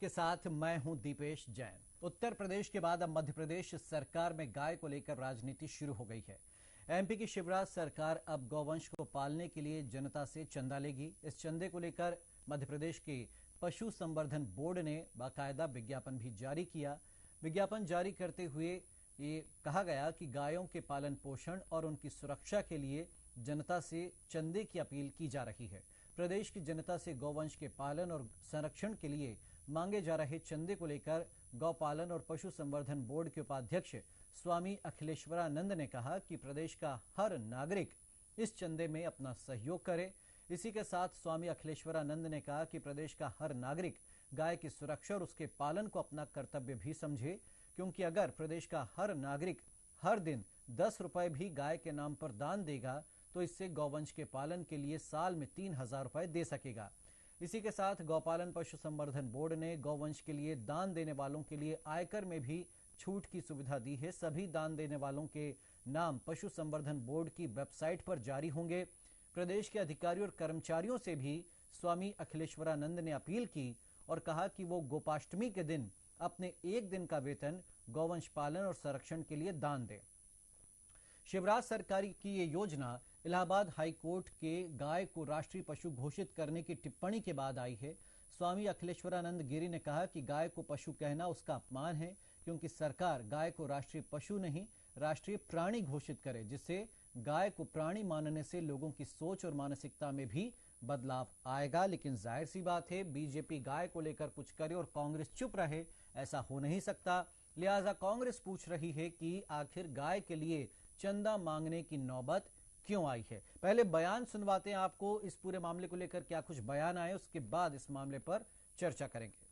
आपके साथ मैं हूं दीपेश जैन। उत्तर प्रदेश के बाद अब मध्य प्रदेश सरकार में गाय को लेकर राजनीति शुरू हो गई है। एमपी की शिवराज सरकार अब गौवंश को पालने के लिए जनता से चंदा लेगी। इस चंदे को लेकर मध्य प्रदेश के पशु संवर्धन बोर्ड ने बाकायदा विज्ञापन भी जारी किया। विज्ञापन जारी करते हुए ये कहा गया कि गायों के पालन पोषण और उनकी सुरक्षा के लिए जनता से चंदे की अपील की जा रही है। प्रदेश की जनता से गौवंश के पालन और संरक्षण के लिए मांगे जा रहे चंदे को लेकर गौपालन और पशु संवर्धन बोर्ड के उपाध्यक्ष स्वामी अखिलेश्वरानंद ने कहा कि प्रदेश का हर नागरिक इस चंदे में अपना सहयोग करे। इसी के साथ स्वामी अखिलेश्वरानंद ने कहा कि प्रदेश का हर नागरिक गाय की सुरक्षा और उसके पालन को अपना कर्तव्य भी समझे, क्योंकि अगर प्रदेश का हर नागरिक हर दिन 10 रुपए भी गाय के नाम पर दान देगा तो इससे गौवंश के पालन के लिए साल में 3,000 रुपए दे सकेगा। इसी के साथ गौपालन पशु संवर्धन बोर्ड ने गौवंश के लिए दान देने वालों के लिए आयकर में भी छूट की सुविधा दी है। सभी दान देने वालों के नाम पशु संवर्धन बोर्ड की वेबसाइट पर जारी होंगे। प्रदेश के अधिकारियों और कर्मचारियों से भी स्वामी अखिलेश्वरानंद ने अपील की और कहा कि वो गोपाष्टमी के दिन अपने एक दिन का वेतन गौवंश पालन और संरक्षण के लिए दान दें। शिवराज सरकार की ये योजना इलाहाबाद हाई कोर्ट के गाय को राष्ट्रीय पशु घोषित करने की टिप्पणी के बाद आई है। स्वामी अखिलेश्वरानंद गिरी ने कहा कि गाय को पशु कहना उसका अपमान है, क्योंकि सरकार गाय को राष्ट्रीय पशु नहीं राष्ट्रीय प्राणी घोषित करे, जिससे गाय को प्राणी मानने से लोगों की सोच और मानसिकता में भी बदलाव आएगा। लेकिन जाहिर सी बात है, बीजेपी गाय को लेकर कुछ करे और कांग्रेस चुप रहे, ऐसा हो नहीं सकता। लिहाजा कांग्रेस पूछ रही है कि आखिर गाय के लिए चंदा मांगने की नौबत क्यों आई है। पहले बयान सुनवाते हैं आपको, इस पूरे मामले को लेकर क्या कुछ बयान आए, उसके बाद इस मामले पर चर्चा करेंगे।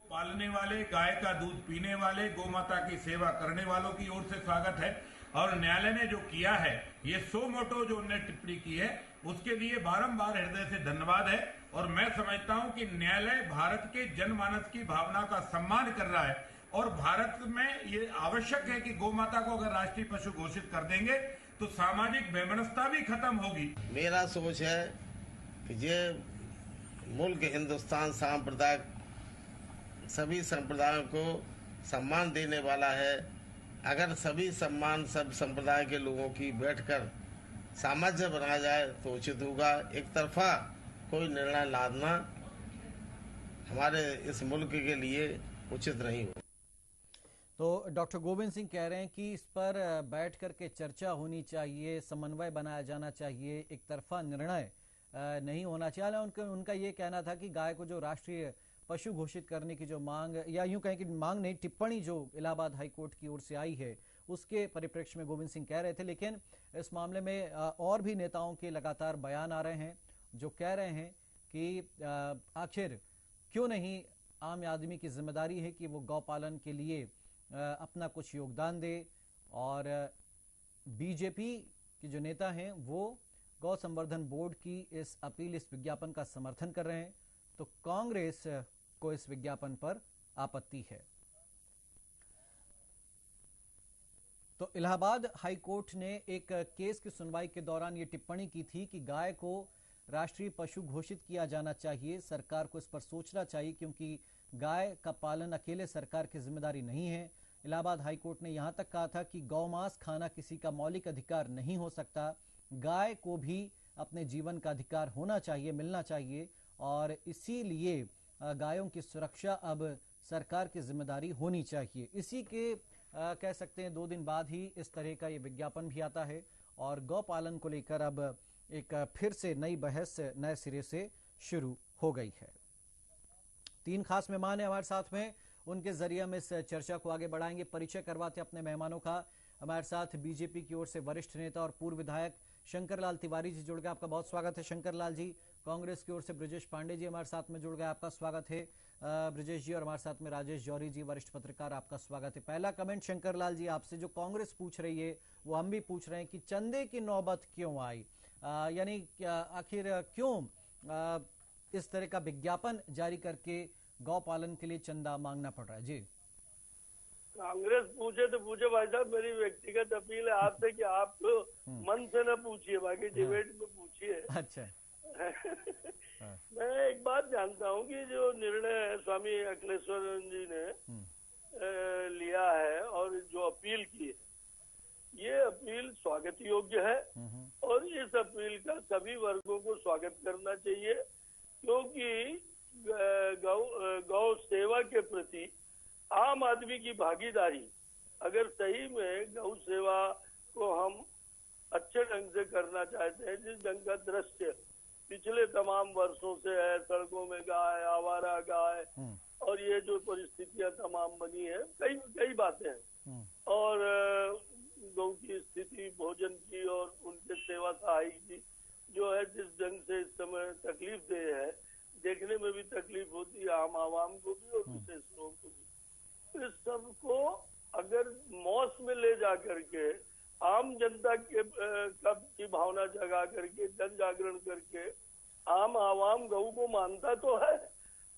पालने वाले, गाय का दूध पीने वाले, गौ माता की सेवा करने वालों की ओर से स्वागत है। और न्यायालय ने जो किया है, ये सो मोटो जो उन्होंने टिप्पणी की है, उसके लिए बारंबार हृदय से धन्यवाद है। और मैं समझता हूं कि न्यायालय भारत के जनमानस की भावना का सम्मान कर रहा है और भारत में ये आवश्यक है कि गौ माता को अगर राष्ट्रीय पशु घोषित कर देंगे तो सामाजिक वैमनस्यता भी खत्म होगी। मेरा सोच है कि ये मुल्क हिंदुस्तान सांप्रदायिक सभी संप्रदायों को सम्मान देने वाला है। अगर सभी सम्मान सब संप्रदाय के लोगों की बैठकर सामंजस्य बनाया जाए तो उचित होगा। एक तरफा कोई निर्णय लादना हमारे इस मुल्क के लिए उचित नहीं हो। तो डॉक्टर गोविंद सिंह कह रहे हैं कि इस पर बैठ करके चर्चा होनी चाहिए, समन्वय बनाया जाना चाहिए, एक तरफा निर्णय नहीं होना चाहिए। उनका ये कहना था कि गाय को जो राष्ट्रीय पशु घोषित करने की जो मांग, या यूं कहें कि मांग नहीं, टिप्पणी जो इलाहाबाद हाई कोर्ट की ओर से आई है, उसके परिप्रेक्ष्य में गोविंद सिंह कह रहे थे। लेकिन इस मामले में और भी नेताओं के लगातार बयान आ रहे हैं जो कह रहे हैं कि आखिर क्यों नहीं आम आदमी की जिम्मेदारी है कि वो गौपालन के लिए अपना कुछ योगदान दे। और बीजेपी के जो नेता हैं वो गौ संवर्धन बोर्ड की इस अपील, इस विज्ञापन का समर्थन कर रहे हैं, तो कांग्रेस को इस विज्ञापन पर आपत्ति है। तो इलाहाबाद हाई कोर्ट ने एक केस की सुनवाई के दौरान ये टिप्पणी की थी कि गाय को राष्ट्रीय पशु घोषित किया जाना चाहिए, सरकार को इस पर सोचना चाहिए, क्योंकि गाय का पालन अकेले सरकार की जिम्मेदारी नहीं है। इलाहाबाद हाई कोर्ट ने यहां तक कहा था कि गौमांस खाना किसी का मौलिक अधिकार नहीं हो सकता, गाय को भी अपने जीवन का अधिकार होना चाहिए, मिलना चाहिए, और इसीलिए गायों की सुरक्षा अब सरकार की जिम्मेदारी होनी चाहिए। इसी के कह सकते हैं 2 दिन बाद ही इस तरह का ये विज्ञापन भी आता है और गौ पालन को लेकर अब एक फिर से नई बहस नए सिरे से शुरू हो गई है। 3 खास मेहमान हैं हमारे साथ में, उनके जरिए हम इस चर्चा को आगे बढ़ाएंगे। परिचय करवाते अपने मेहमानों का। हमारे साथ बीजेपी की ओर से वरिष्ठ नेता और पूर्व विधायक शंकरलाल तिवारी जी जुड़ गए, आपका बहुत स्वागत है शंकरलाल जी। कांग्रेस की ओर से ब्रजेश पांडे जी हमारे साथ में जुड़ गए, आपका स्वागत है ब्रजेश जी। और हमारे साथ में राजेश जौहरी जी, वरिष्ठ पत्रकार, आपका स्वागत है। पहला कमेंट शंकरलाल जी आपसे, जो कांग्रेस पूछ रही है वो हम भी पूछ रहे हैं कि चंदे की नौबत क्यों आई, यानी आखिर क्यों इस तरह का विज्ञापन जारी करके गौ पालन के लिए चंदा मांगना पड़ रहा है। जी कांग्रेस पूछे तो पूछे भाई साहब, मेरी व्यक्तिगत अपील है आपसे कि आप मन से न पूछिए, बाकी डिबेट में पूछिए। अच्छा। मैं एक बात जानता हूँ कि जो निर्णय स्वामी अखिलेश्वर जी ने लिया है और जो अपील की है, ये अपील स्वागत योग्य है और इस अपील का सभी वर्गों को स्वागत करना चाहिए, क्योंकि गौ सेवा के प्रति आम आदमी की भागीदारी, अगर सही में गौ सेवा को हम अच्छे ढंग से करना चाहते हैं, जिस ढंग का दृश्य पिछले तमाम वर्षों से है, सड़कों में गाय, आवारा गाय और ये जो परिस्थितियां तमाम बनी है, कई बातें हैं और गौ की स्थिति, भोजन की और उनके सेवा सहाय की जो है जिस ढंग से इस समय तकलीफ दे है, देखने में भी तकलीफ होती है आम आवाम को भी और विशेष लोगों को भी। इस सबको अगर मौस में ले जा करके आम जनता के की भावना जगा करके, जन जागरण करके, आम आवाम गौ को मानता तो है,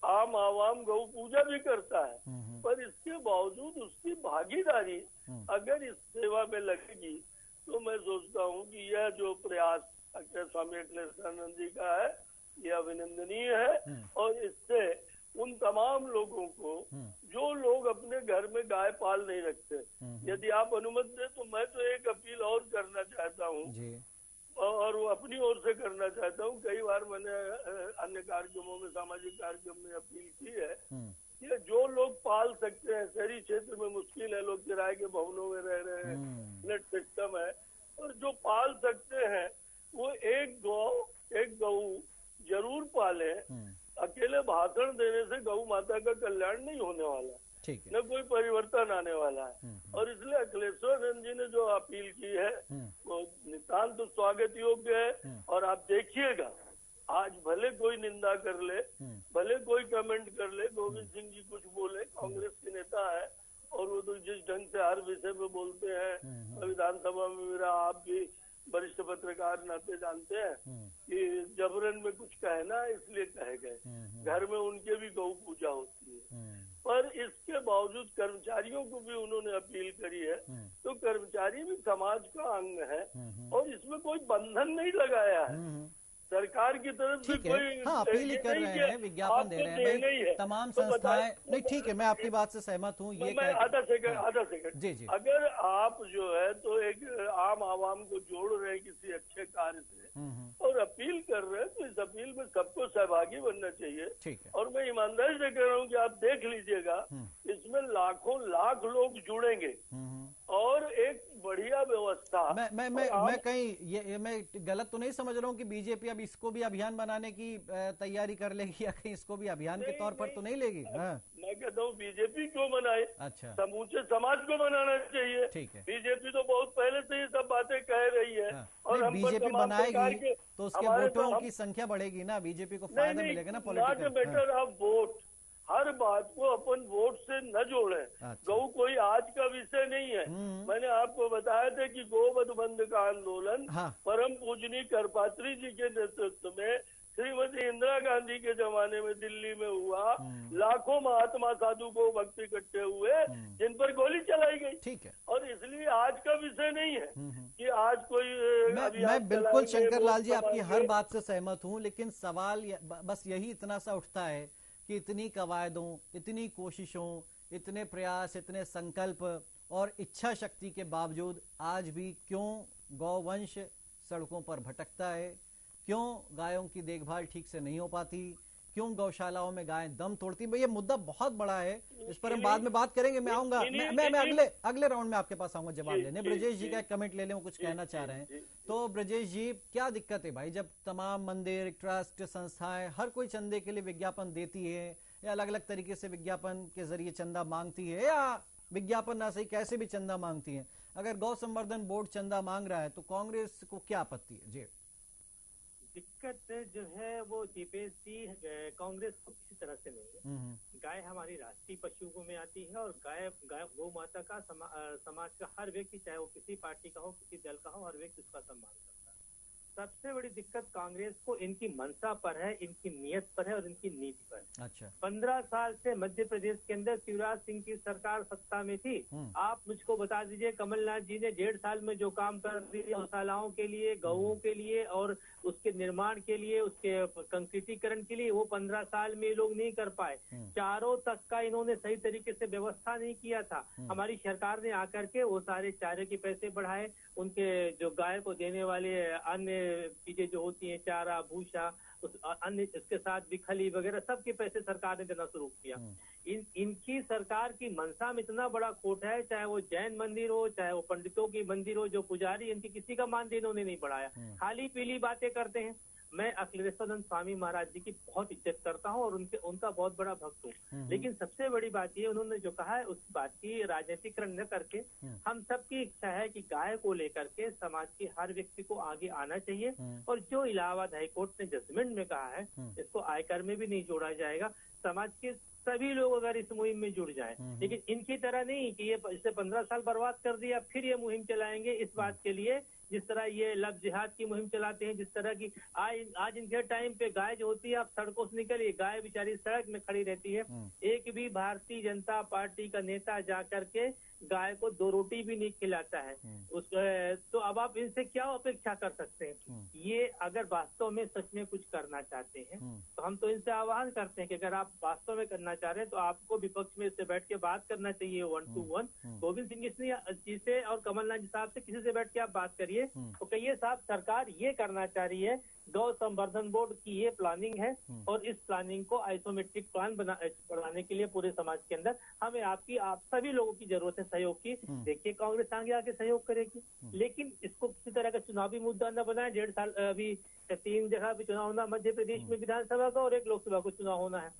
आम आवाम गौ पूजा भी करता है, पर इसके बावजूद उसकी भागीदारी अगर इस सेवा में लगेगी तो मैं सोचता हूँ कि यह जो प्रयास स्वामी अखिलेशानंद जी का है, यह अभिनंदनीय है और इससे उन तमाम लोगों को जो लोग अपने घर में गाय पाल नहीं रखते, यदि आप अनुमति दें तो मैं तो एक अपील और करना चाहता हूँ और वो अपनी ओर से करना चाहता हूँ। कई बार मैंने अन्य कार्यक्रमों में, सामाजिक कार्यक्रम में अपील की है कि जो लोग पाल सकते हैं, शहरी क्षेत्र में मुश्किल है, लोग किराए के भवनों में रह रहे हैं, नेट सिस्टम है, और जो पाल सकते हैं वो एक गौ जरूर पाले। अकेले भाषण देने से गौ माता का कल्याण नहीं होने वाला, न कोई परिवर्तन आने वाला है और इसलिए अखिलेश्वर जी ने जो अपील की है वो नितांत स्वागत योग्य है। और आप देखिएगा, आज भले कोई निंदा कर ले, भले कोई कमेंट कर ले, गोविंद सिंह जी कुछ बोले, कांग्रेस के नेता है और वो तो जिस ढंग से हर विषय पे बोलते हैं, विधानसभा में मेरा आप भी वरिष्ठ पत्रकार नाते जानते हैं कि जबरन में कुछ कहना इसलिए कहे गए, घर में उनके भी गौ पूजा होती है, पर इसके बावजूद कर्मचारियों को भी उन्होंने अपील करी है। तो कर्मचारी भी समाज का अंग है और इसमें कोई बंधन नहीं लगाया है सरकार की तरफ से, कोई हाँ, अपील ही कर रहे हैं, विज्ञापन दे रहे हैं भाई, तमाम संस्थाएं नहीं, ठीक है, मैं आपकी बात से सहमत हूँ। ये आधा सेकंड जी, अगर आप जो है तो एक आम आवाम को जोड़ रहे हैं किसी अच्छे कार्य से और अपील कर रहे हैं, तो इस अपील में सबको सहभागी बनना चाहिए। ठीक है। और मैं ईमानदारी से कह रहा हूँ कि आप देख लीजिएगा, इसमें लाखों लाख लोग जुड़ेंगे और एक बढ़िया व्यवस्था। मैं कहीं ये मैं गलत तो नहीं समझ रहा हूँ कि बीजेपी अब इसको भी अभियान बनाने की तैयारी कर लेगी या कहीं इसको भी अभियान के तौर पर तो नहीं लेगी? मैं कहता हूँ बीजेपी क्यों बनाए, अच्छा, समूचे समाज को बनाना चाहिए। ठीक है, बीजेपी तो बहुत पहले से ये सब बातें कह रही है और बीजेपी बनाएगी तो उसके वोटों की संख्या बढ़ेगी ना, बीजेपी को फायदा मिलेगा ना पॉलिटिकल। बेटर ऑफ वोट, हर बात को अपन वोट से न जोड़ें। अच्छा। गौ कोई आज का विषय नहीं है। मैंने आपको बताया था कि गोवध बंद का आंदोलन परम पूजनीय करपात्री जी के नेतृत्व में श्रीमती इंदिरा गांधी के जमाने में दिल्ली में हुआ। लाखों महात्मा साधु को भक्त इकट्ठे हुए जिन पर गोली चलाई गई। ठीक है, और इसलिए आज का विषय नहीं है कि आज कोई मैं बिल्कुल शंकर लाल जी आपकी हर बात से सहमत हूँ, लेकिन सवाल बस यही इतना सा उठता है कि इतनी कवायदों, इतनी कोशिशों, इतने प्रयास, इतने संकल्प और इच्छा शक्ति के बावजूद आज भी क्यों गौवंश सड़कों पर भटकता है, क्यों गायों की देखभाल ठीक से नहीं हो पाती, क्यों गौशालाओं में गायें दम तोड़ती। ये मुद्दा बहुत बड़ा है, इस पर हम बाद में बात करेंगे। मैं आऊंगा, मैं अगले राउंड में आपके पास आऊंगा जवाब लेने। ब्रजेश जी का एक कमेंट ले लें, वो कुछ कहना चाह रहे हैं। तो ब्रजेश जी, क्या दिक्कत है भाई, जब तमाम मंदिर, ट्रस्ट, संस्थाएं हर कोई चंदे के लिए विज्ञापन देती है या अलग अलग तरीके से विज्ञापन के जरिए चंदा मांगती है या विज्ञापन ना सही कैसे भी चंदा मांगती है, अगर गौ संवर्धन बोर्ड चंदा मांग रहा है तो कांग्रेस को क्या आपत्ति है? जी, दिक्कत जो है वो जीपीएससी कांग्रेस को किसी तरह से नहीं है। गाय हमारी राष्ट्रीय पशुओं में आती है और गाय गौ माता का समाज का हर व्यक्ति, चाहे वो किसी पार्टी का हो, किसी दल का हो, हर व्यक्ति उसका सम्मान करता है। सबसे बड़ी दिक्कत कांग्रेस को इनकी मंशा पर है, इनकी नीयत पर है और इनकी नीति पर है। अच्छा। 15 साल से मध्य प्रदेश के अंदर शिवराज सिंह की सरकार सत्ता में थी। आप मुझको बता दीजिए, कमलनाथ जी ने 1.5 साल में जो काम कर दिए गौशालाओं के लिए, गऊओं के लिए और उसके निर्माण के लिए, उसके कंक्रीटीकरण के लिए, वो 15 साल में ये लोग नहीं कर पाए। चारों तक का इन्होंने सही तरीके से व्यवस्था नहीं किया था। हमारी सरकार ने आकर के वो सारे चारे के पैसे बढ़ाए, उनके जो गाय को देने वाले अन्य चीजें जो होती हैं, चारा, भूसा, उस अन्य इसके साथ भी खली वगैरह सबके पैसे सरकार ने देना शुरू किया। इनकी सरकार की मंशा में इतना बड़ा खोट है, चाहे वो जैन मंदिर हो, चाहे वो पंडितों की मंदिर हो, जो पुजारी, इनकी किसी का मानदेय इन्होंने नहीं बढ़ाया, खाली पीली बातें करते हैं। मैं अखिलेश्वरानंद स्वामी महाराज जी की बहुत इज्जत करता हूं और उनका बहुत बड़ा भक्त हूं, लेकिन सबसे बड़ी बात ये, उन्होंने जो कहा है उस बात की राजनीतिकरण न करके हम सबकी इच्छा है कि गाय को लेकर के समाज के हर व्यक्ति को आगे आना चाहिए। और जो इलाहाबाद हाईकोर्ट ने जजमेंट में कहा है, इसको आयकर में भी नहीं जोड़ा जाएगा। समाज के सभी लोग अगर इस मुहिम में जुड़ जाएं, लेकिन इनकी तरह नहीं कि ये इससे 15 साल बर्बाद कर दिया फिर ये मुहिम चलाएंगे। इस बात के लिए जिस तरह ये लव जिहाद की मुहिम चलाते हैं, जिस तरह की आज इनके टाइम पे गाय जो होती है, आप सड़कों से निकलिए, गाय बेचारी सड़क में खड़ी रहती है। एक भी भारतीय जनता पार्टी का नेता जा करके गाय को 2 रोटी भी नहीं खिलाता है। तो अब आप इनसे क्या अपेक्षा कर सकते हैं? ये अगर वास्तव में सच में कुछ करना चाहते हैं तो हम तो इनसे आह्वान करते हैं कि अगर आप वास्तव में करना चाह रहे हैं तो आपको विपक्ष में इससे बैठ के बात करना चाहिए 1 to 1। गोविंद सिंह जी से और कमलनाथ जी साहब से किसी से बैठ के आप बात करिए तो कहिए साहब सरकार ये करना चाह रही है, गौ संवर्धन बोर्ड की ये प्लानिंग है और इस प्लानिंग को आइसोमेट्रिक प्लान बनाने के लिए पूरे समाज के अंदर हमें आप सभी लोगों की जरूरत है सहयोग की। देखिए कांग्रेस आगे आके सहयोग करेगी, लेकिन इसको किसी तरह का चुनावी मुद्दा न बनाए। 1.5 साल अभी 3 जगह भी चुनाव होना, मध्य प्रदेश में विधानसभा का और 1 लोकसभा को चुनाव होना है।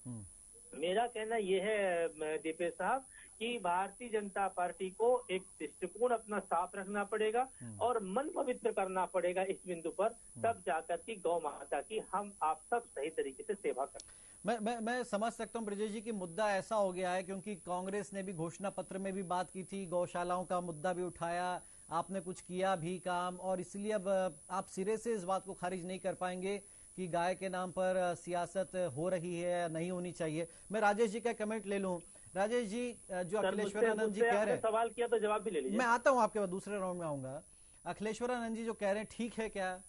मेरा कहना यह है दीपेश साहब कि भारतीय जनता पार्टी को एक दृष्टिकोण अपना साफ रखना पड़ेगा और मन पवित्र करना पड़ेगा इस बिंदु पर, तब जाकर की गौ माता की हम आप सब सही तरीके से सेवा करें। मैं समझ सकता हूं ब्रजेश जी कि मुद्दा ऐसा हो गया है क्योंकि कांग्रेस ने भी घोषणा पत्र में भी बात की थी, गौशालाओं का मुद्दा भी उठाया, आपने कुछ किया भी काम, और इसलिए अब आप सिरे से इस बात को खारिज नहीं कर पाएंगे कि गाय के नाम पर सियासत हो रही है या नहीं होनी चाहिए। मैं राजेश जी का कमेंट ले लूं। राजेश जी, जो अखिलेश्वरानंद जी कह रहे हैं, सवाल किया तो जवाब भी ले लीजिए। मैं आता हूं आपके बाद, दूसरे राउंड में आऊंगा। अखिलेश्वरानंद जी जो कह रहे हैं ठीक है क्या,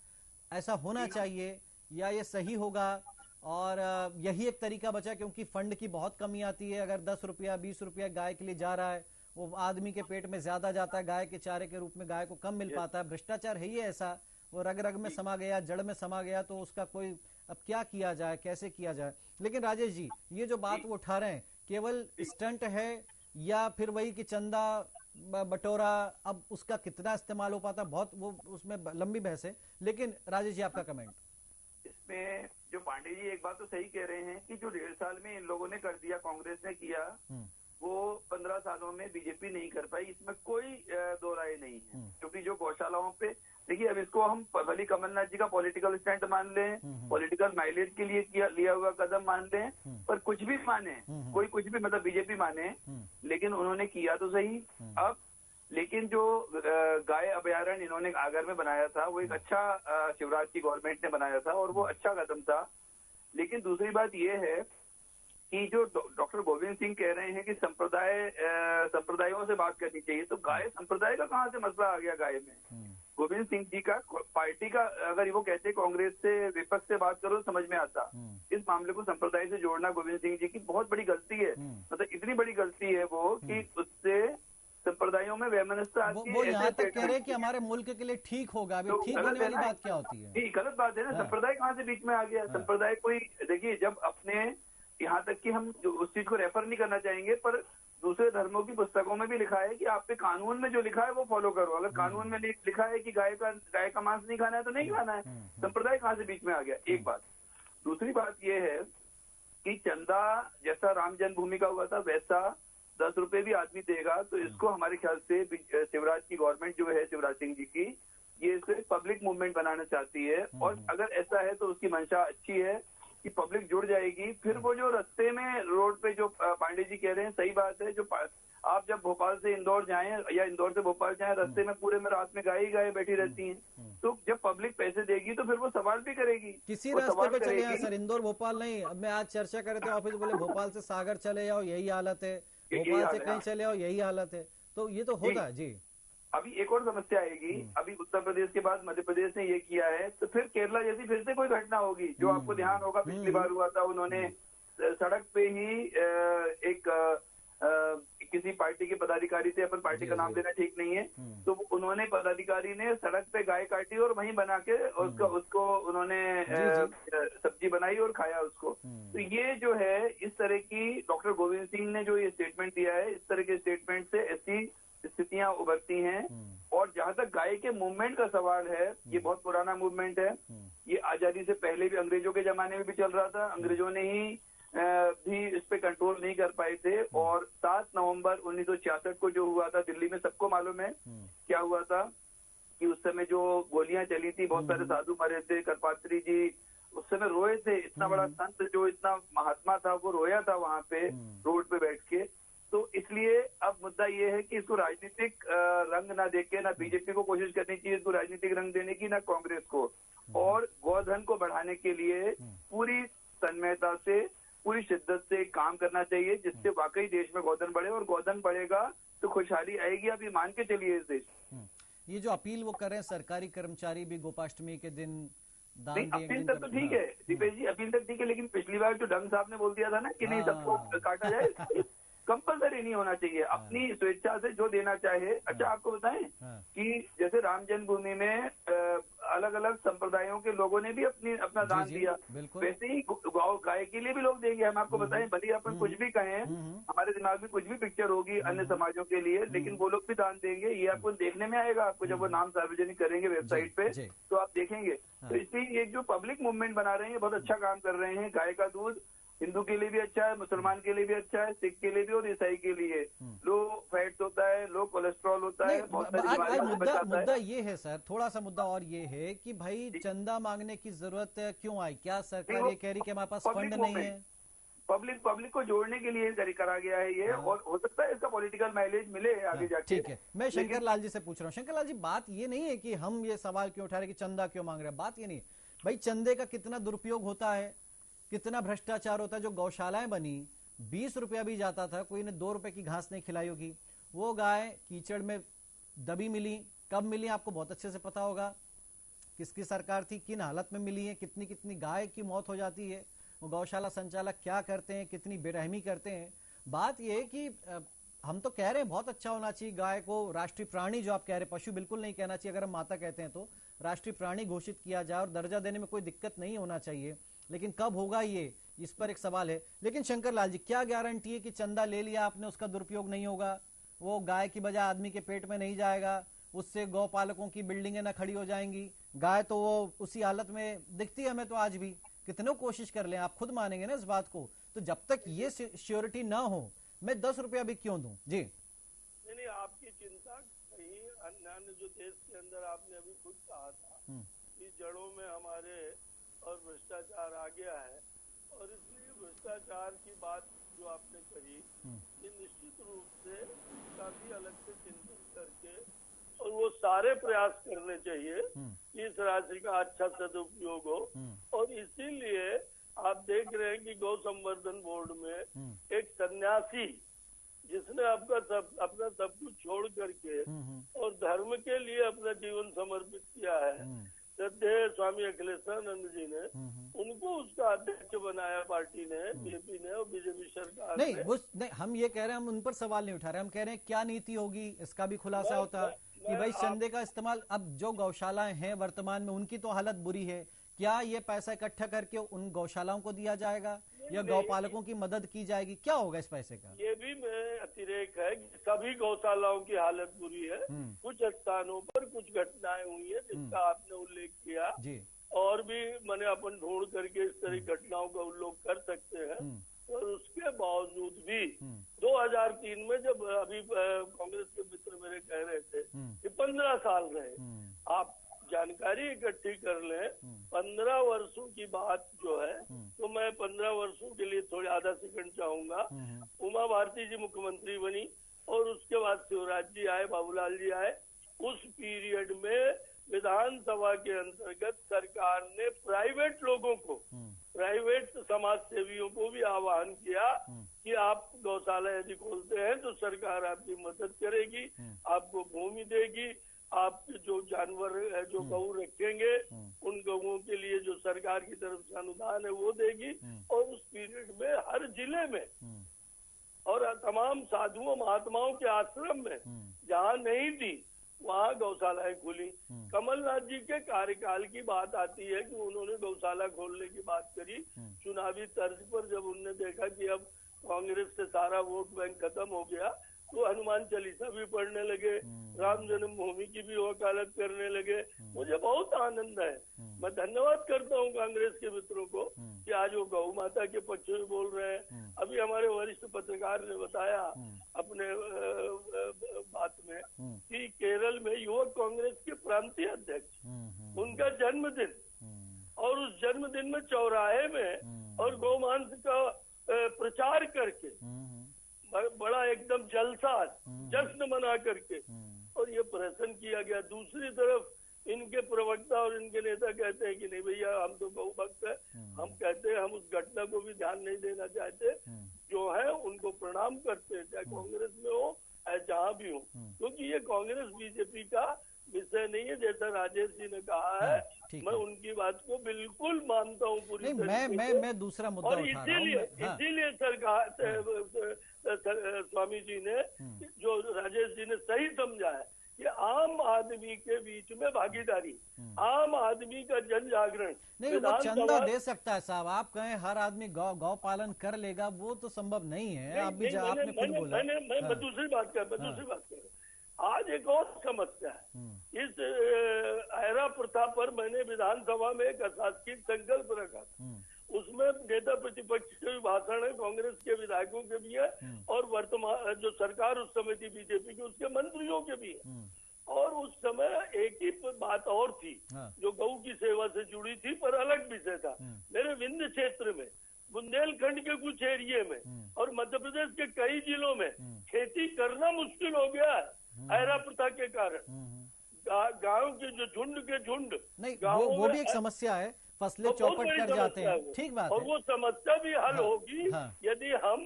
ऐसा होना चाहिए या ये सही होगा? और यही एक तरीका बचा क्योंकि फंड की बहुत कमी आती है। अगर 10 रुपया 20 रुपया गाय के लिए जा रहा है, वो आदमी के पेट में ज्यादा जाता है, गाय के चारे के रूप में गाय को कम मिल पाता है। भ्रष्टाचार है ही ऐसा, वो रग रग में समा गया, जड़ में समा गया, तो उसका कोई अब क्या किया जाए, कैसे किया जाए? लेकिन राजेश जी, ये जो बात वो उठा रहे हैं केवल स्टंट है या फिर वही कि चंदा बटोरा, अब उसका कितना इस्तेमाल हो पाता, बहुत वो उसमें लंबी बहस है। लेकिन राजेश जी आपका कमेंट इसमें। जो पांडे जी एक बात तो सही कह रहे हैं कि जो 1.5 साल में इन लोगों ने कर दिया, कांग्रेस ने किया, वो 15 सालों में बीजेपी नहीं कर पाई, इसमें कोई दो राय नहीं है। क्योंकि जो गौशालाओं पे, देखिए अब इसको हम भली कमलनाथ जी का पॉलिटिकल स्टंट मान लें, पॉलिटिकल माइलेज के लिए लिया हुआ कदम मान लें, पर कुछ भी माने, कोई कुछ भी मतलब बीजेपी माने, लेकिन उन्होंने किया तो सही। अब लेकिन जो गाय अभयारण्य इन्होंने आगर में बनाया था, वो एक अच्छा शिवराज की गवर्नमेंट ने बनाया था और वो अच्छा कदम था। लेकिन दूसरी बात ये है कि जो डॉक्टर गोविंद सिंह कह रहे हैं कि संप्रदायों से बात करनी चाहिए, तो गाय संप्रदाय का कहाँ से मसला आ गया गाय में? गोविंद सिंह जी का पार्टी का, अगर वो कहते कांग्रेस से विपक्ष से बात करो तो समझ में आता। इस मामले को संप्रदाय से जोड़ना गोविंद सिंह जी की बहुत बड़ी गलती है। मतलब इतनी बड़ी गलती है वो कि उससे संप्रदायों में वैमनस्यता आती है। वो यहाँ तक कह रहे हैं कि हमारे मुल्क के लिए ठीक होगा। अभी ठीक होने वाली बात क्या होती है? नहीं, गलत बात है ना। संप्रदाय कहाँ से बीच में आ गया? संप्रदाय कोई, देखिए जब अपने यहाँ तक कि हम उस चीज को रेफर नहीं करना चाहेंगे, पर दूसरे धर्मों की पुस्तकों में भी लिखा है कि आपके कानून में जो लिखा है वो फॉलो करो। अगर कानून में लिखा है कि गाय का मांस नहीं खाना है तो नहीं खाना है। संप्रदाय कहाँ से बीच में आ गया? एक बात। दूसरी बात ये है कि चंदा जैसा राम जन्मभूमि का हुआ था वैसा 10 रुपए भी आदमी देगा, तो इसको हमारे ख्याल से शिवराज की गवर्नमेंट जो है, शिवराज सिंह जी की, ये इसको पब्लिक मूवमेंट बनाना चाहती है। और अगर ऐसा है तो उसकी मंशा अच्छी है कि पब्लिक जुड़ जाएगी। फिर वो जो रास्ते में रोड पे जो पांडे जी कह रहे हैं सही बात है, जो आप जब भोपाल से इंदौर जाएं या इंदौर से भोपाल जाएं, रास्ते में पूरे में रात में गाय ही गाय बैठी रहती हैं। तो जब पब्लिक पैसे देगी तो फिर वो सवाल भी करेगी। किसी वो रास्ते सवाल पे चले करेगी। सर, इंदौर भोपाल नहीं। अब मैं आज चर्चा कर रहे थे ऑफिस, बोले भोपाल से सागर चले जाओ यही हालत है, भोपाल से कहीं चले जाओ यही हालत है। तो ये तो होता है जी। अभी एक और समस्या आएगी। अभी उत्तर प्रदेश के बाद मध्य प्रदेश ने ये किया है, तो फिर केरला जैसी फिर से कोई घटना होगी। जो आपको ध्यान होगा पिछली बार हुआ था, उन्होंने सड़क पे ही एक किसी पार्टी के पदाधिकारी से, अपन पार्टी का नाम लेना ठीक नहीं है, तो उन्होंने पदाधिकारी ने सड़क पे गाय काटी और वहीं बना के उसको उन्होंने सब्जी बनाई और खाया उसको। तो ये जो है, इस तरह की डॉक्टर गोविंद सिंह ने जो ये स्टेटमेंट दिया है, इस तरह के स्टेटमेंट से ऐसी स्थितियां उभरती हैं। और जहां तक गाय के मूवमेंट का सवाल है, ये बहुत पुराना मूवमेंट है। ये आजादी से पहले भी अंग्रेजों के जमाने में भी चल रहा था। अंग्रेजों ने ही भी इस पे कंट्रोल नहीं कर पाए थे। और 7 नवंबर 1966 को जो हुआ था दिल्ली में, सबको मालूम है क्या हुआ था कि उस समय जो गोलियां चली थी, बहुत सारे साधु मरे थे। करपात्री जी उस समय रोए थे। इतना बड़ा संत, जो इतना महात्मा था, वो रोया था वहां पे रोड पे बैठ के। तो इसलिए अब मुद्दा ये है कि इसको राजनीतिक रंग ना देके, ना बीजेपी को कोशिश करनी चाहिए इसको राजनीतिक रंग देने की, ना कांग्रेस को। और गोधन को बढ़ाने के लिए पूरी तन्मयता से, पूरी शिद्दत से काम करना चाहिए, जिससे वाकई देश में गोधन बढ़े। और गोधन बढ़ेगा तो खुशहाली आएगी। आप ये मान के चलिए इस देश। ये जो अपील वो कर रहे हैं, सरकारी कर्मचारी भी गोपाष्टमी के दिन दान दें। अपील तक तो ठीक है दीपेश जी, अपील तक ठीक है, लेकिन पिछली बार जो डंग साहब ने बोल दिया था ना कि नहीं सबको काटा जाए, कंपलसरी नहीं होना चाहिए। अपनी स्वेच्छा से जो देना चाहे। अच्छा, आपको बताएं कि जैसे राम जन्मभूमि में अलग अलग संप्रदायों के लोगों ने भी अपना दान दिया, वैसे ही गाय के लिए भी लोग देंगे। हम आपको बताएं, भले अपन कुछ भी कहें, हमारे दिमाग में कुछ भी पिक्चर होगी अन्य समाजों के लिए, लेकिन वो लोग भी दान देंगे। ये आपको देखने में आएगा, आपको जब वो नाम सार्वजनिक करेंगे वेबसाइट पे, तो आप देखेंगे। तो इसलिए एक जो पब्लिक मूवमेंट बना रहे हैं, बहुत अच्छा काम कर रहे हैं। गाय का दूध हिंदू के लिए भी अच्छा है, मुसलमान के लिए भी अच्छा है, सिख के लिए भी और ईसाई के लिए। लो फैट्स होता है, लो कोलेस्ट्रॉल होता है, बहुत सारी बीमारियों से बचाता है। मुद्दा ये है सर, थोड़ा सा मुद्दा और ये है कि भाई चंदा मांगने की जरूरत क्यों आई? क्या सरकार ये कह रही कि हमारे पास फंड नहीं है? पब्लिक को जोड़ने के लिए करा गया है ये। और हो सकता है इसका पॉलिटिकल माइलेज मिले आगे जाके। ठीक है, मैं शंकर लाल जी से पूछ रहा हूँ। शंकर लाल जी, बात ये नहीं है कि हम ये सवाल क्यों उठा रहे कि चंदा क्यों मांग रहे हैं, बात ये नहीं है भाई। चंदे का कितना दुरुपयोग होता है, कितना भ्रष्टाचार होता है। जो गौशालाएं बनी, 20 रुपया भी जाता था, कोई ने 2 रुपए की घास नहीं खिलाई होगी। वो गाय कीचड़ में दबी मिली, कब मिली आपको बहुत अच्छे से पता होगा। किसकी सरकार थी, किन हालत में मिली है, कितनी कितनी गाय की मौत हो जाती है। वो गौशाला संचालक क्या करते हैं, कितनी बेरहमी करते हैं। बात यह है कि हम तो कह रहे हैं बहुत अच्छा होना चाहिए, गाय को राष्ट्रीय प्राणी, जो आप कह रहे हैं, पशु बिल्कुल नहीं कहना चाहिए। अगर हम माता कहते हैं तो राष्ट्रीय प्राणी घोषित किया जाए और दर्जा देने में कोई दिक्कत नहीं होना चाहिए। लेकिन कब होगा ये, इस पर एक सवाल है। लेकिन शंकर लाल जी, क्या गारंटी है कि चंदा ले लिया आपने, उसका दुरुपयोग नहीं होगा, वो गाय की बजाय आदमी के पेट में नहीं जाएगा, उससे गौपालकों की बिल्डिंगें ना खड़ी हो जाएंगी? गाय तो वो उसी हालत में दिखती है हमें तो आज भी, कितनों कोशिश कर लें, आप खुद मानेंगे ना इस बात को। तो जब तक ये श्योरिटी ना हो, मैं 10 रुपया भी क्यों दूं? जी नहीं, आपकी चिंता कहीं अन्य जो देश के अंदर आपने अभी खुद कहा था कि जड़ों में हमारे और भ्रष्टाचार आ गया है, और इसलिए भ्रष्टाचार की बात जो आपने कही, ये निश्चित रूप से काफी अलग से चिंतन करके और वो सारे प्रयास करने चाहिए कि इस राशि का अच्छा सदुपयोग हो। और इसीलिए आप देख रहे हैं कि गौ संवर्धन बोर्ड में एक सन्यासी, जिसने अपना सब कुछ छोड़ करके और धर्म के लिए अपना जीवन समर्पित किया है, श्रद्धेय स्वामी अखिलेशानंद जी ने, उनको उसका अध्यक्ष बनाया पार्टी ने, बीजेपी ने और बीजेपी सरकार नहीं, ने। हम ये कह रहे हैं, हम उन पर सवाल नहीं उठा रहे, हम कह रहे हैं क्या नीति होगी, इसका भी खुलासा होता कि भाई चंदे का इस्तेमाल, अब जो गौशालाएं हैं वर्तमान में, उनकी तो हालत बुरी है, क्या ये पैसा इकट्ठा करके उन गौशालाओं को दिया जाएगा या गौपालकों की मदद की जाएगी? क्या होगा इस पैसे का? ये भी में अतिरेक है कि सभी गौशालाओं की हालत बुरी है। कुछ स्थानों पर कुछ घटनाएं हुई है जिसका आपने उल्लेख किया जी। और भी मैंने अपन ढूंढ करके इस तरह घटनाओं का उल्लेख कर सकते हैं। और उसके बावजूद भी 2003 में जब अभी कांग्रेस के मित्र मेरे कह रहे थे कि 15 साल रहे, आप जानकारी इकट्ठी कर लें, 15 वर्षों की बात जो है, तो मैं 15 वर्षों के लिए थोड़ी आधा सेकंड चाहूंगा। उमा भारती जी मुख्यमंत्री बनी, और उसके बाद शिवराज जी आए, बाबूलाल जी आए। उस पीरियड में विधानसभा के अंतर्गत सरकार ने प्राइवेट लोगों को, प्राइवेट समाज सेवियों को भी आह्वान किया कि आप गौशाला यदि खोलते हैं तो सरकार आपकी मदद करेगी, आपको भूमि देगी, आप जो जानवर है, जो गऊ रखेंगे, उन गऊओं के लिए जो सरकार की तरफ से अनुदान है वो देगी। और उस पीरियड में हर जिले में और तमाम साधुओं महात्माओं के आश्रम में जहाँ नहीं थी वहाँ गौशालाएं खुली। कमलनाथ जी के कार्यकाल की बात आती है कि उन्होंने गौशाला खोलने की बात करी चुनावी तर्ज पर। जब उन्होंने देखा कि अब कांग्रेस से सारा वोट बैंक खत्म हो गया तो हनुमान चालीसा भी पढ़ने लगे, राम जन्मभूमि की भी वकालत करने लगे। मुझे बहुत आनंद है, मैं धन्यवाद करता हूँ कांग्रेस के मित्रों को कि आज वो गौ माता के पक्ष में बोल रहे हैं। अभी हमारे वरिष्ठ पत्रकार ने बताया अपने बात में कि केरल में युवक कांग्रेस के प्रांतीय अध्यक्ष, उनका जन्मदिन, और उस जन्मदिन में चौराहे में और गौमांस का प्रचार करके बड़ा एकदम जलसा जश्न मना करके और ये प्रदर्शन किया गया। दूसरी तरफ इनके प्रवक्ता और इनके नेता कहते हैं कि नहीं भैया हम तो गौ भक्त है, हम कहते हैं हम उस घटना को भी ध्यान नहीं देना चाहते, जो है उनको प्रणाम करते हैं, चाहे कांग्रेस में हो चाहे जहाँ भी हो, क्योंकि ये कांग्रेस बीजेपी का विषय नहीं है। जैसा राजेश जी ने कहा है, मैं उनकी बात को बिल्कुल मानता हूँ पूरी तरीके से। मैं दूसरा मुद्दा और उठा रहा हूं। इसीलिए सरकार स्वामी जी ने, जो राजेश जी ने सही समझा है कि आम आदमी के बीच में भागीदारी, आम आदमी का जन जागरण। नहीं, वो चंदा दे सकता है साहब, आप कहें हर आदमी गौ पालन कर लेगा, वो तो संभव नहीं है। आप भी आपने खुद बोला। मैं दूसरी बात कर आज एक और समस्या है। इस ऐरा प्रथा पर मैंने विधानसभा में एक अशासकीय संकल्प रखा था। उसमें नेता प्रतिपक्ष के भी भाषण है, कांग्रेस के विधायकों के भी है और वर्तमान जो सरकार उस समय थी बीजेपी की, उसके मंत्रियों के भी है। और उस समय एक ही बात और थी जो गऊ की सेवा से जुड़ी थी, पर अलग विषय था। मेरे विंध्य क्षेत्र में, बुंदेलखंड के कुछ एरिए में और मध्य प्रदेश के कई जिलों में खेती करना मुश्किल हो गया है ऐरा प्रथा के कारण। गाँव के जो झुंड के झुंड, नहीं वो भी एक समस्या है, फसलें चौपट कर जाते हैं, ठीक बात है। और वो समस्या भी हल होगी यदि हम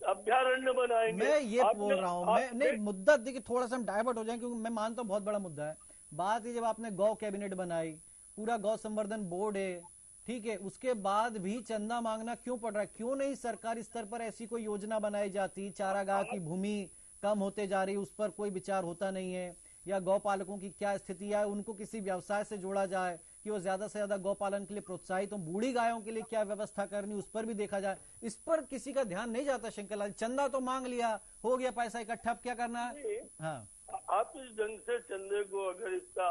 अभ्यारण्य बनाएंगे। मैं ये बोल रहा हूँ, मैं नहीं, मुद्दा देखिए थोड़ा सा हम डाइवर्ट हो जाए, क्योंकि मैं मानता हूँ बहुत बड़ा मुद्दा है। बात है जब आपने गौ कैबिनेट बनाई, पूरा गौ संवर्धन बोर्ड है, ठीक है, उसके बाद भी चंदा मांगना क्यों पड़ रहा है? क्यों नहीं सरकारी स्तर पर ऐसी कोई योजना बनाई जाती? चारागाह की भूमि कम होते जा रही, उस पर कोई विचार होता नहीं है, या गौ पालकों की क्या स्थिति है, उनको किसी व्यवसाय से जोड़ा जाए कि वो ज्यादा से ज्यादा गौ पालन के लिए प्रोत्साहित हो। बूढ़ी गायों के लिए क्या व्यवस्था करनी, उस पर भी देखा जाए। इस पर किसी का ध्यान नहीं जाता। शंकरलाल, चंदा तो मांग लिया, हो गया पैसा इकट्ठा, अब क्या करना है? हाँ, आप इस ढंग से चंदे को अगर इसका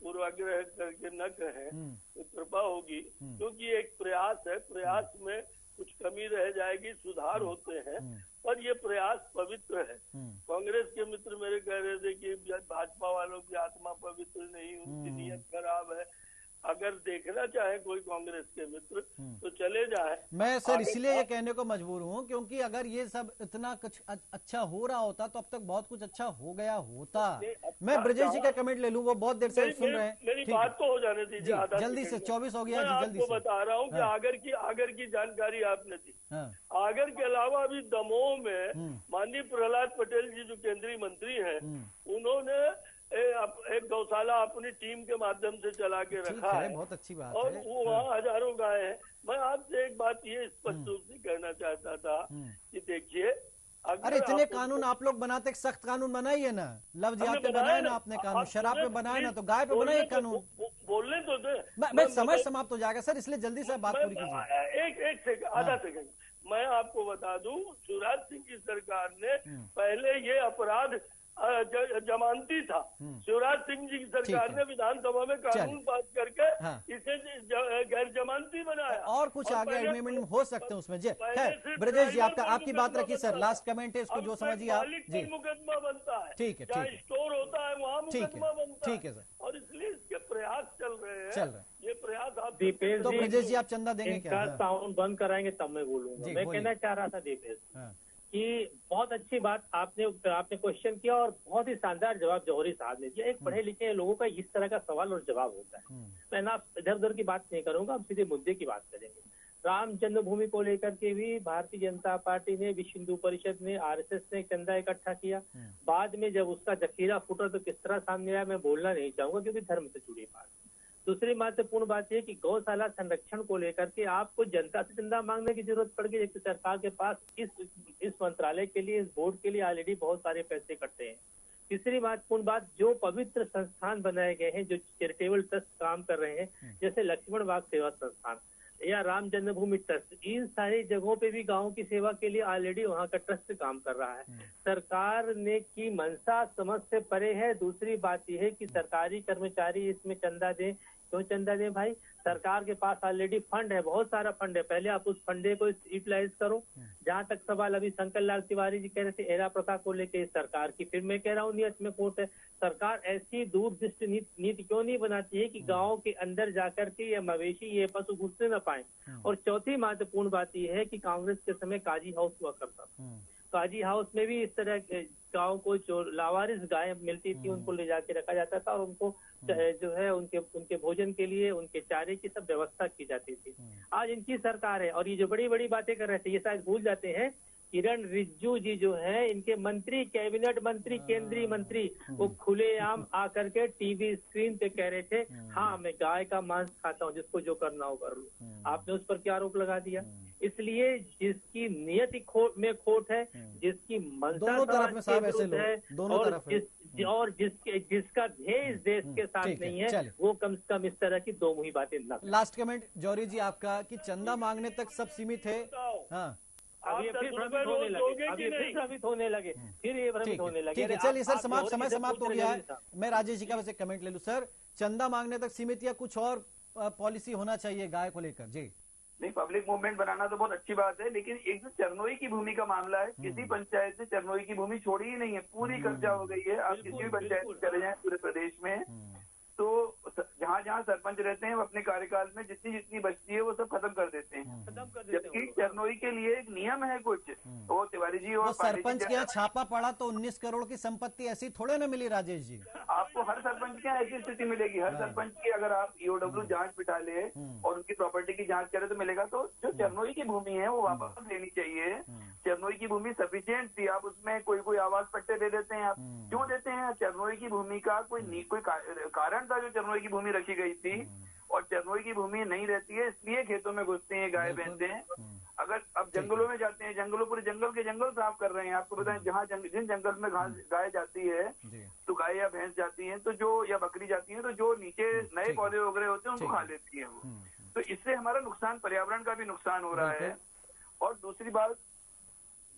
पूर्वाग्रह करके न कहें तो कृपा होगी, क्योंकि एक प्रयास है, प्रयास में कुछ कमी रह जाएगी, सुधार होते हैं, पर ये प्रयास पवित्र है। कांग्रेस के मित्र मेरे कह रहे थे कि भाजपा वालों की आत्मा पवित्र नहीं, उनकी नीयत खराब है। अगर देखना चाहे कोई कांग्रेस के मित्र तो चले जाए। मैं सर इसलिए ये कहने को मजबूर हूँ क्योंकि अगर ये सब इतना कुछ अच्छा हो रहा होता तो अब तक बहुत कुछ अच्छा हो गया होता। मैं ब्रजेश जी का कमेंट ले लूँ, वो बहुत देर से सुन रहे हैं। मेरी बात तो हो जाने दीजिए, जल्दी से 24 हो गया जी, जल्दी से बता रहा हूँ कि आगर की जानकारी आपने दी। आगर के अलावा अभी दमोह में माननीय प्रहलाद पटेल जी जो केंद्रीय मंत्री हैं, उन्होंने एक गौशाला अपनी टीम के माध्यम से चला के रखा है, बहुत अच्छी बात और है। वो वहाँ हजारों गाय हैं। मैं आपसे एक बात ये स्पष्ट रूप से कहना चाहता था कि देखिए, अरे इतने कानून आप लोग बनाते, सख्त कानून बनाइए ना। लव जिहाद पे बनाए ना आपने कानून, शराब पे बनाए ना, तो गाय पे बनाइए कानून। बोलने तो दे, मैं समय समाप्त हो जाएगा सर, इसलिए जल्दी से बात पूरी कीजिए। एक सेकंड, आधा सेकंड मैं आपको बता दूं, शिवराज सिंह की सरकार ने पहले ये अपराध जमानती था। शिवराज सिंह जी की सरकार ने विधानसभा में कानून पास करके इसे गैर जमानती बनाया। और कुछ आगे एमेंडमेंट हो सकते हैं उसमें। जी खैर, ब्रजेश जी आपकी बात रखिए सर, लास्ट कमेंट है, इसको जो समझिए आप जी। मुकदमा बनता है, ठीक है, चाहे स्टोर होता है वहाँ मुकदमा बनता है, ठीक है सर। और इसलिए इसके प्रयास चल रहे हैं। ये प्रयास आप दीपेश तो ब्रजेश जी आप चंदा देंगे क्या? साउंड बंद कराएंगे तब मैं बोलूंगा। मैं कहना चाह रहा था दीपेश, कि बहुत अच्छी बात आपने क्वेश्चन किया और बहुत ही शानदार जवाब जौहरी साहब ने दिया। एक पढ़े लिखे लोगों का इस तरह का सवाल और जवाब होता है। मैं ना इधर उधर की बात नहीं करूंगा, हम सीधे मुद्दे की बात करेंगे। राम जन्मभूमि को लेकर के भी भारतीय जनता पार्टी ने, विश्व हिंदू परिषद ने, आरएसएस ने चंदा इकट्ठा किया। बाद में जब उसका जखीरा फूटा तो किस तरह सामने आया मैं बोलना नहीं चाहूंगा, क्योंकि धर्म से जुड़ी बात। दूसरी महत्वपूर्ण बात यह कि गौशाला संरक्षण को लेकर के आपको जनता से चंदा मांगने की जरूरत पड़ गई, जबकि सरकार के पास इस मंत्रालय के लिए, इस बोर्ड के लिए ऑलरेडी बहुत सारे पैसे इकट्ठे हैं। तीसरी महत्वपूर्ण बात, जो पवित्र संस्थान बनाए गए हैं, जो चैरिटेबल ट्रस्ट काम कर रहे हैं, जैसे लक्ष्मण बाग सेवा संस्थान या राम जन्मभूमि ट्रस्ट, इन सारी जगहों पे भी गांव की सेवा के लिए ऑलरेडी वहां का ट्रस्ट काम कर रहा है। सरकार ने की मंशा समझ से परे है। दूसरी बात यह है कि सरकारी कर्मचारी इसमें चंदा दें। क्यों चंदा दें भाई? सरकार के पास ऑलरेडी फंड है, बहुत सारा फंड है, पहले आप उस फंडे को यूटिलाइज करो। जहां तक सवाल अभी शंकर लाल तिवारी जी कह रहे थे एरा प्रथा को लेकर सरकार की, फिर मैं कह रहा हूँ नियत में खोट है। सरकार ऐसी दूरदृष्टि नीति क्यों नहीं बनाती है कि गांव के अंदर जाकर के ये मवेशी, ये पशु घुसने न पाए। और चौथी महत्वपूर्ण बात यह है कि कांग्रेस के समय काजी हाउस हुआ करता था, काजी हाउस में भी इस तरह गांव को जो लावारिस गाय मिलती थी उनको ले जाके रखा जाता था और उनको जो है उनके भोजन के लिए, उनके चारे की सब व्यवस्था की जाती थी। आज इनकी सरकार है और ये जो बड़ी बड़ी बातें कर रहे थे, ये शायद भूल जाते हैं किरण रिजिजू जी जो है, इनके मंत्री, कैबिनेट मंत्री, केंद्रीय मंत्री, वो खुलेआम आकर के टीवी स्क्रीन पे कह रहे थे हाँ मैं गाय का मांस खाता हूँ, जिसको जो करना हो कर लो। आपने उस पर क्या आरोप लगा दिया? इसलिए जिसकी नियति में खोट है, जिसकी मंशा है और जिसका ध्येय इस देश के साथ नहीं है, वो कम से कम इस तरह की दो मुही बातें न। लास्ट कमेंट जौहरी जी आपका कि चंदा मांगने तक सब सीमित है। हाँ, अब ये फिर भ्रमित होने लगे, अब ये फिर भ्रमित होने लगे, फिर ये भ्रमित होने लगे। ठीक है, चलिए सर, समय समाप्त हो गया है। मैं राजेश जी का वैसे कमेंट ले लूं। सर, चंदा मांगने तक सीमित या कुछ और पॉलिसी होना चाहिए गाय को लेकर? जी नहीं, पब्लिक मूवमेंट बनाना तो बहुत अच्छी बात है, लेकिन एक जो चरनोई की भूमि का मामला है, किसी पंचायत ने चरनोई की भूमि छोड़ी ही नहीं है, पूरी कब्जा हो गई है। आप किसी भी पंचायत में चले जाएं पूरे प्रदेश में, तो जहाँ जहाँ सरपंच रहते हैं वो अपने कार्यकाल में जितनी जितनी बचती है वो सब खत्म कर देते हैं। जबकि चरनोई के लिए एक नियम है कुछ, वो तिवारी जी और सरपंच के यहाँ छापा पड़ा तो 19 करोड़ की संपत्ति ऐसी थोड़े ना मिली राजेश जी। आपको हर सरपंच की ऐसी स्थिति मिलेगी, हर सरपंच की अगर आप ईओडब्ल्यू जांच बिठा ले और उनकी प्रॉपर्टी की जांच करें तो मिलेगा। तो जो चरनोई की भूमि है वो वापस लेनी चाहिए। चरनोई की भूमि सफिशिएंट थी, आप उसमें कोई आवास पट्टे दे देते हैं। आप क्यों देते हैं? चरनोई की भूमि का कोई कारण था जो चरनोई की भूमि रखी गई थी, और चरनोई की भूमि नहीं रहती है इसलिए खेतों में घुसते हैं गाय भैंसे। अगर अब जंगलों में जाते हैं, जंगलों पूरे जंगल के जंगल साफ कर रहे हैं। आपको बताएं जहाँ जिन जंगल में गाय जाती है तो गाय या भैंस जाती है तो जो, या बकरी जाती है तो जो नीचे नए पौधे उग रहे होते हैं उनको खा लेती है वो। तो इससे हमारा नुकसान, पर्यावरण का भी नुकसान हो रहा है। और दूसरी बात,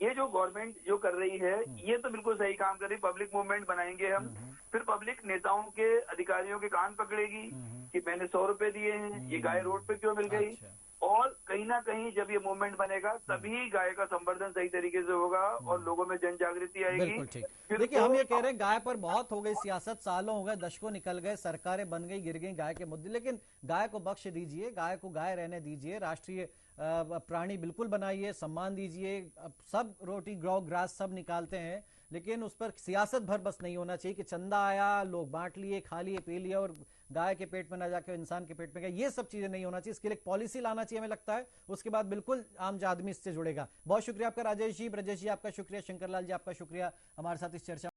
ये जो गवर्नमेंट जो कर रही है ये तो बिल्कुल सही काम कर रही है। पब्लिक मूवमेंट बनाएंगे हम, फिर पब्लिक नेताओं के, अधिकारियों के कान पकड़ेगी कि मैंने 100 रुपए दिए हैं, ये गाय रोड पे क्यों मिल गई। और कहीं ना कहीं जब ये मूवमेंट बनेगा तभी गाय का संवर्धन सही तरीके से होगा और लोगों में जन जागृति आएगी। बिल्कुल ठीक। देखिए, हम ये कह रहे हैं गाय पर बहुत हो गई सियासत, सालों हो गए, दशकों निकल गए, सरकारें बन गई, गिर गई गाय के मुद्दे, लेकिन गाय को बख्श दीजिए, गाय को गाय रहने दीजिए, राष्ट्रीय प्राणी बिल्कुल बनाइए, सम्मान दीजिए। अब सब रोटी ग्रास सब निकालते हैं, लेकिन उस पर सियासत भर बस नहीं होना चाहिए कि चंदा आया, लोग बांट लिए, खा लिए, पी लिया और गाय के पेट में ना जाकर इंसान के पेट में गया। ये सब चीजें नहीं होना चाहिए। इसके लिए एक पॉलिसी लाना चाहिए, हमें लगता है। उसके बाद बिल्कुल आम आदमी इससे जुड़ेगा। बहुत शुक्रिया आपका राजेश जी, ब्रजेश जी आपका शुक्रिया, शंकर लाल जी आपका शुक्रिया हमारे साथ इस चर्चा